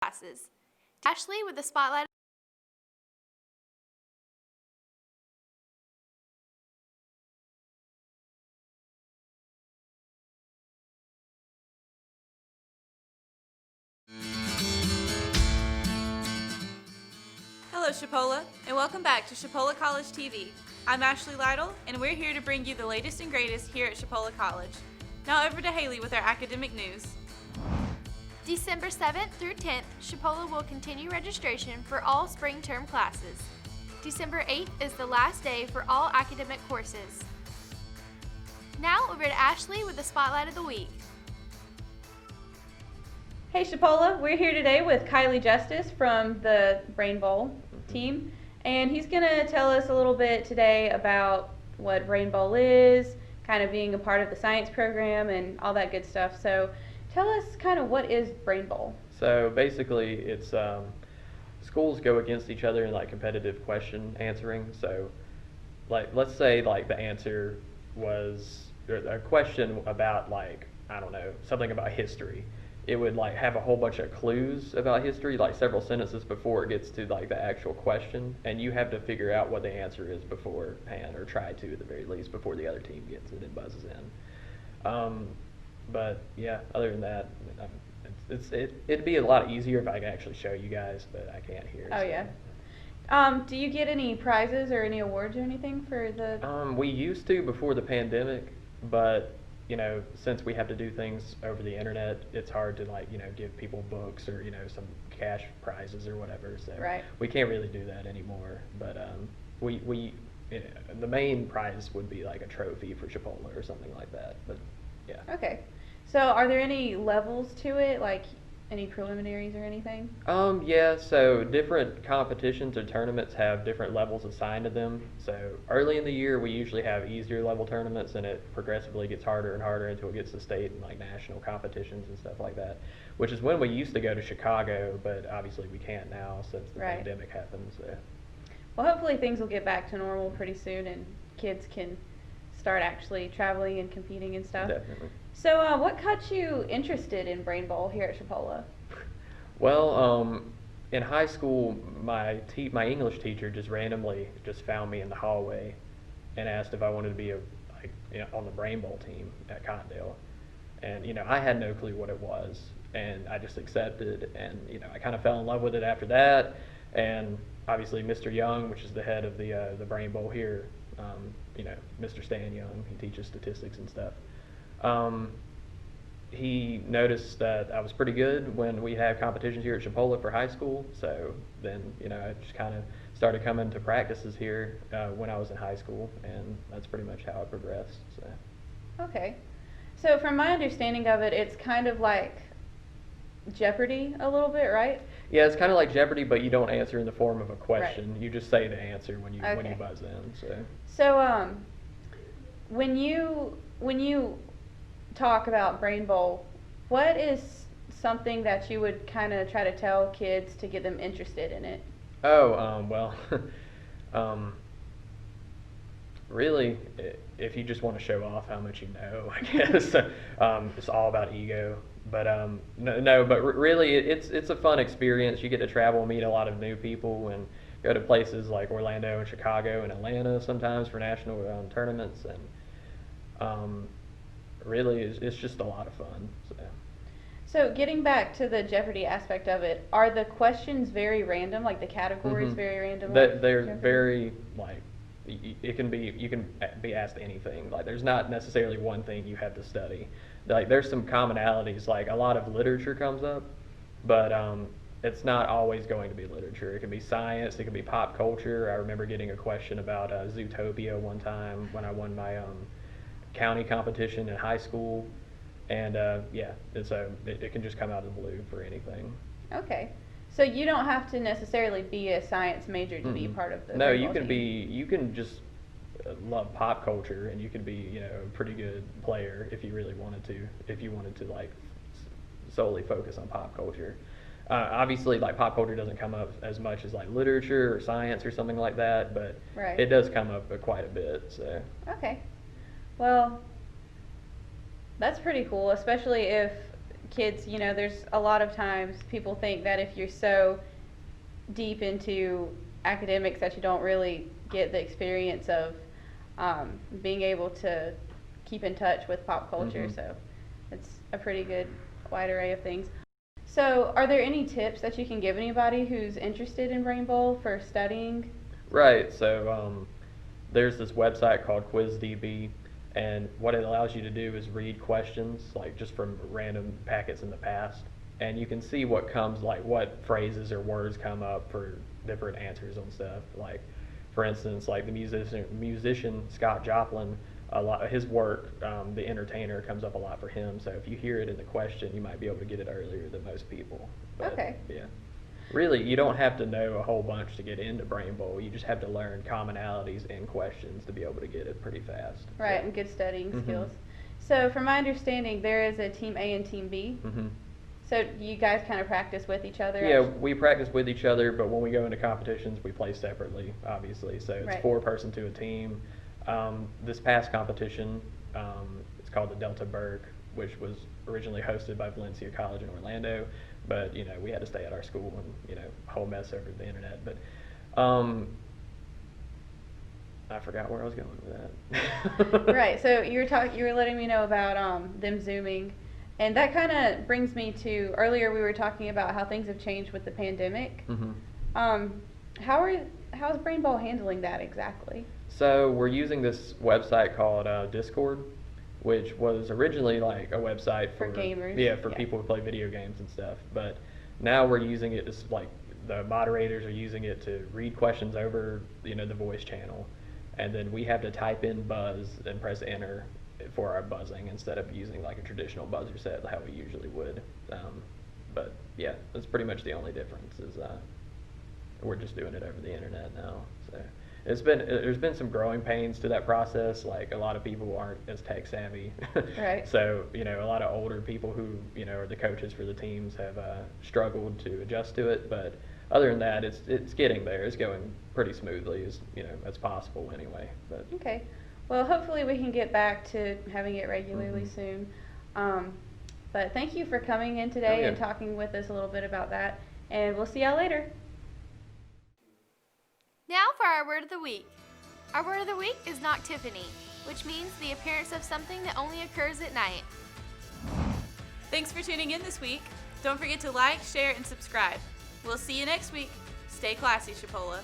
classes. Ashley with the spotlight. Hello, Chipola, and welcome back to Chipola College TV. I'm Ashley Lytle, and we're here to bring you the latest and greatest here at Chipola College. Now over to Haley with our academic news. December 7th through 10th, Chipola will continue registration for all spring term classes. December 8th is the last day for all academic courses. Now over to Ashley with the spotlight of the week. Hey Chipola, we're here today with Kylie Justice from the Brain Bowl team, and he's going to tell us a little bit today about what Brain Bowl is, kind of being a part of the science program and all that good stuff. So tell us kind of what is Brain Bowl? So basically it's schools go against each other in like competitive question answering. So like let's say like the answer was a question about like, I don't know, something about history. It would like have a whole bunch of clues about history, like several sentences before it gets to like the actual question, and you have to figure out what the answer is beforehand, or try to at the very least before the other team gets it and buzzes in. But yeah, other than that, it'd be a lot easier if I could actually show you guys, but I can't here. Oh, so. yeah. Do you get any prizes or any awards or anything for the... We used to before the pandemic, but you know, since we have to do things over the internet, it's hard to like, you know, give people books or, you know, some cash prizes or whatever. So Right. we can't really do that anymore. But the main prize would be like a trophy for Chipola or something like that. But yeah. Okay. So are there any levels to it, like any preliminaries or anything? Yeah, so different competitions or tournaments have different levels assigned to them. So early in the year, we usually have easier level tournaments, and it progressively gets harder and harder until it gets to state and like national competitions and stuff like that, which is when we used to go to Chicago, but obviously we can't now since the Right. pandemic happened. So. Well, hopefully things will get back to normal pretty soon and kids can start actually traveling and competing and stuff. Definitely. So what got you interested in Brain Bowl here at Chipola? Well, in high school, my English teacher just randomly just found me in the hallway and asked if I wanted to be on the Brain Bowl team at Cottondale. And, you know, I had no clue what it was, and I just accepted, and, you know, I kind of fell in love with it after that. And obviously Mr. Young, which is the head of the Brain Bowl here, you know, Mr. Stan Young, he teaches statistics and stuff. He noticed that I was pretty good when we had competitions here at Chipola for high school, so then, you know, I just kind of started coming to practices here when I was in high school, and that's pretty much how it progressed. So. Okay. So from my understanding of it, it's kind of like Jeopardy a little bit, right? Yeah, it's kind of like Jeopardy, but you don't answer in the form of a question. Right. You just say the answer when you Okay. buzz in. So when you talk about Brain Bowl, what is something that you would kind of try to tell kids to get them interested in it? Oh, well, really, if you just want to show off how much you know, I guess, it's all about ego. But but really, it's a fun experience. You get to travel, meet a lot of new people, and go to places like Orlando and Chicago and Atlanta sometimes for national tournaments, and really, it's just a lot of fun. So getting back to the Jeopardy aspect of it, are the questions very random, like the categories very random? Like They're Jeopardy? very like you can be asked anything. Like there's not necessarily one thing you have to study. Like there's some commonalities. Like a lot of literature comes up, but it's not always going to be literature. It can be science. It can be pop culture. I remember getting a question about Zootopia one time when I won my county competition in high school. And yeah, it can just come out of the blue for anything. Okay. So you don't have to necessarily be a science major to be part of the No, Brain you Bowl can team. you can just love pop culture, and you can be, you know, a pretty good player if you really wanted to. If you wanted to like solely focus on pop culture. Obviously, like pop culture doesn't come up as much as like literature or science or something like that, but Right. it does come up quite a bit. So. Okay. Well, that's pretty cool, especially if kids, you know, there's a lot of times people think that if you're so deep into academics that you don't really get the experience of being able to keep in touch with pop culture. Mhm. So it's a pretty good wide array of things. So are there any tips that you can give anybody who's interested in Brain Bowl for studying? Right. So there's this website called QuizDB, and what it allows you to do is read questions like just from random packets in the past, and you can see what comes, like what phrases or words come up for different answers on stuff. Like, for instance, like the musician Scott Joplin, a lot his work, The Entertainer, comes up a lot for him. So if you hear it in the question, you might be able to get it earlier than most people. But, Okay. Yeah. Really, you don't have to know a whole bunch to get into Brain Bowl. You just have to learn commonalities in questions to be able to get it pretty fast. Right, and good studying Mhm. skills. So from my understanding, there is a Team A and Team B. Hmm. So you guys kind of practice with each other? Yeah, we practice with each other, but when we go into competitions, we play separately, obviously. So it's Right. 4-person to a team. This past competition, it's called the Delta Berg, which was originally hosted by Valencia College in Orlando, but you know we had to stay at our school and a whole mess over the internet. But I forgot where I was going with that. Right. So you were letting me know about them zooming, and that kind of brings me to earlier we were talking about how things have changed with the pandemic. Mhm. How's Brain Bowl handling that exactly? So we're using this website called Discord, which was originally like a website For gamers, Yeah, for yeah. people who play video games and stuff. But now we're using it as like the moderators are using it to read questions over the voice channel, and then we have to type in buzz and press enter for our buzzing instead of using like a traditional buzzer set how we usually would. But yeah, that's pretty much the only difference is we're just doing it over the internet now. So there's been some growing pains to that process. Like a lot of people aren't as tech savvy. Right. So a lot of older people who are the coaches for the teams have struggled to adjust to it. But other than that, it's getting there. It's going pretty smoothly as possible anyway. But Okay. Well, hopefully we can get back to having it regularly Mhm. soon. But thank you for coming in today yeah. and talking with us a little bit about that. And we'll see y'all later. Now for our word of the week. Our word of the week is noctiphony, which means the appearance of something that only occurs at night. Thanks for tuning in this week. Don't forget to like, share, and subscribe. We'll see you next week. Stay classy, Chipola.